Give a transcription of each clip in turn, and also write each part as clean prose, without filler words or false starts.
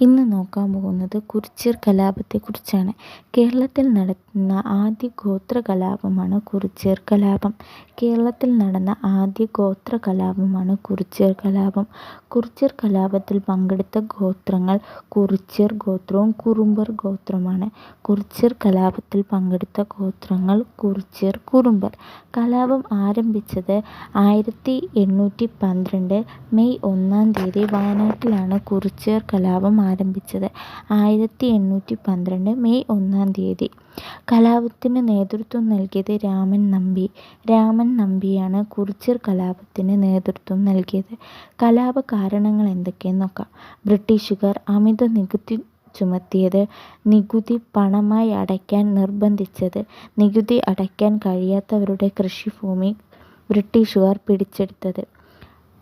ഇന്ന് നോക്കാൻ പോകുന്നത് കുറിച്യർ കലാപത്തെക്കുറിച്ചാണ്. കേരളത്തിൽ നടന്ന ആദ്യ ഗോത്ര കലാപമാണ് കുറിച്യർ കലാപം. കേരളത്തിൽ നടന്ന ആദ്യ ഗോത്ര കലാപമാണ് കുറിച്യർ കലാപം. കുറിച്യർ കലാപത്തിൽ പങ്കെടുത്ത ഗോത്രങ്ങൾ കുറിച്യർ ഗോത്രവും കുറുമ്പർ ഗോത്രവുമാണ്. കുറിച്യർ കലാപത്തിൽ പങ്കെടുത്ത ഗോത്രങ്ങൾ കുറിച്യർ, കുറുമ്പർ. കലാപം ആരംഭിച്ചത് 1812 മെയ് 1 വയനാട്ടിലാണ്. കുറിച്യർ കലാപം ആരംഭിച്ചത് 1812 മെയ് 1. കലാപത്തിന് നേതൃത്വം നൽകിയത് രാമൻ നമ്പി. രാമൻ നമ്പിയാണ് കുറിച്യർ കലാപത്തിന് നേതൃത്വം നൽകിയത്. കലാപ കാരണങ്ങൾ എന്തൊക്കെയെന്ന് നോക്കാം. ബ്രിട്ടീഷുകാർ അമിത നികുതി ചുമത്തിയത്, നികുതി പണമായി അടയ്ക്കാൻ നിർബന്ധിച്ചത്, നികുതി അടയ്ക്കാൻ കഴിയാത്തവരുടെ കൃഷിഭൂമി ബ്രിട്ടീഷുകാർ പിടിച്ചെടുത്തത്.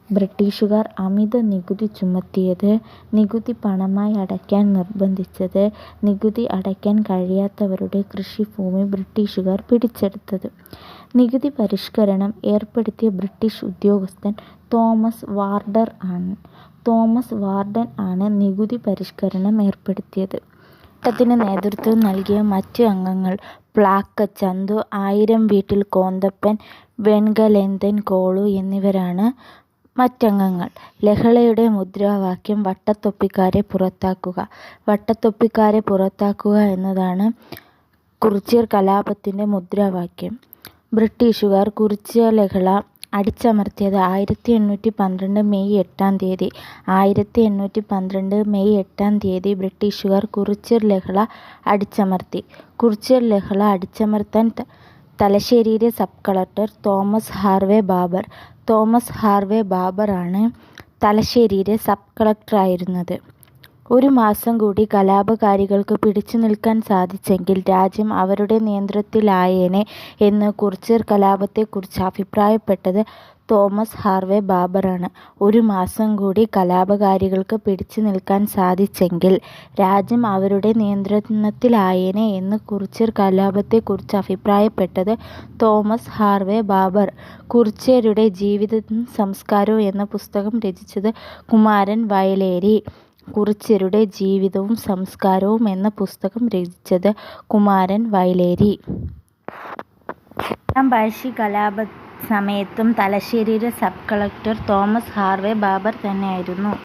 ബ്രിട്ടീഷുകാർ അമിത നികുതി ചുമത്തിയത്, നികുതി പണമായി അടയ്ക്കാൻ നിർബന്ധിച്ചത്, നികുതി അടയ്ക്കാൻ കഴിയാത്തവരുടെ കൃഷിഭൂമി ബ്രിട്ടീഷുകാർ പിടിച്ചെടുത്തത്. നികുതി പരിഷ്കരണം ഏർപ്പെടുത്തിയ ബ്രിട്ടീഷ് ഉദ്യോഗസ്ഥൻ തോമസ് വാർഡൻ ആണ് നികുതി പരിഷ്കരണം ഏർപ്പെടുത്തിയത്. ത്തിന് നേതൃത്വം നൽകിയ മറ്റ് അംഗങ്ങൾ പ്ലാക്ക ചന്തു, ആയിരം വീട്ടിൽ കോന്തപ്പൻ, വെൺകലേന്തൻ കോളു എന്നിവരാണ് മറ്റംഗങ്ങൾ. ലഹളയുടെ മുദ്രാവാക്യം വട്ടത്തൊപ്പിക്കാരെ പുറത്താക്കുക. വട്ടത്തൊപ്പിക്കാരെ പുറത്താക്കുക എന്നതാണ് കുറിച്യർ കലാപത്തിൻ്റെ മുദ്രാവാക്യം. ബ്രിട്ടീഷുകാർ കുറിച്യ ലഹള അടിച്ചമർത്തിയത് 1812 മെയ് 8. 1812 മെയ് 8 ബ്രിട്ടീഷുകാർ കുറിച്യർ ലഹള അടിച്ചമർത്തി. കുറിച്യർ ലഹള അടിച്ചമർത്താൻ തലശ്ശേരിയിലെ sub collector Thomas Harvey Baber ആണ് തലശ്ശേരിയിലെ സബ് കളക്ടറായിരുന്നത്. ഒരു മാസം കൂടി കലാപകാരികൾക്ക് പിടിച്ചു നിൽക്കാൻ സാധിച്ചെങ്കിൽ രാജ്യം അവരുടെ നിയന്ത്രണത്തിലായേനെ എന്ന് കുറിച്യർ കലാപത്തെക്കുറിച്ച് അഭിപ്രായപ്പെട്ടത് തോമസ് ഹാർവേ ബാബറാണ്. ഒരു മാസം കൂടി കലാപകാരികൾക്ക് പിടിച്ചു നിൽക്കാൻ സാധിച്ചെങ്കിൽ രാജ്യം അവരുടെ നിയന്ത്രണത്തിലായേനെ എന്ന് കുറിച്യർ കലാപത്തെക്കുറിച്ച് അഭിപ്രായപ്പെട്ടത് തോമസ് ഹാർവേ ബാബർ. കുറിച്യരുടെ ജീവിതവും സംസ്കാരവും എന്ന പുസ്തകം രചിച്ചത് കുമാരൻ വയലേരി. കുറിച്യരുടെ ജീവിതവും സംസ്കാരവും എന്ന പുസ്തകം രചിച്ചത് കുമാരൻ വയലേരി. രണ്ടാം പഴശ്ശി കലാപ സമയത്തും തലശ്ശേരിയിലെ sub collector Thomas Harvey Baber തന്നെയായിരുന്നു.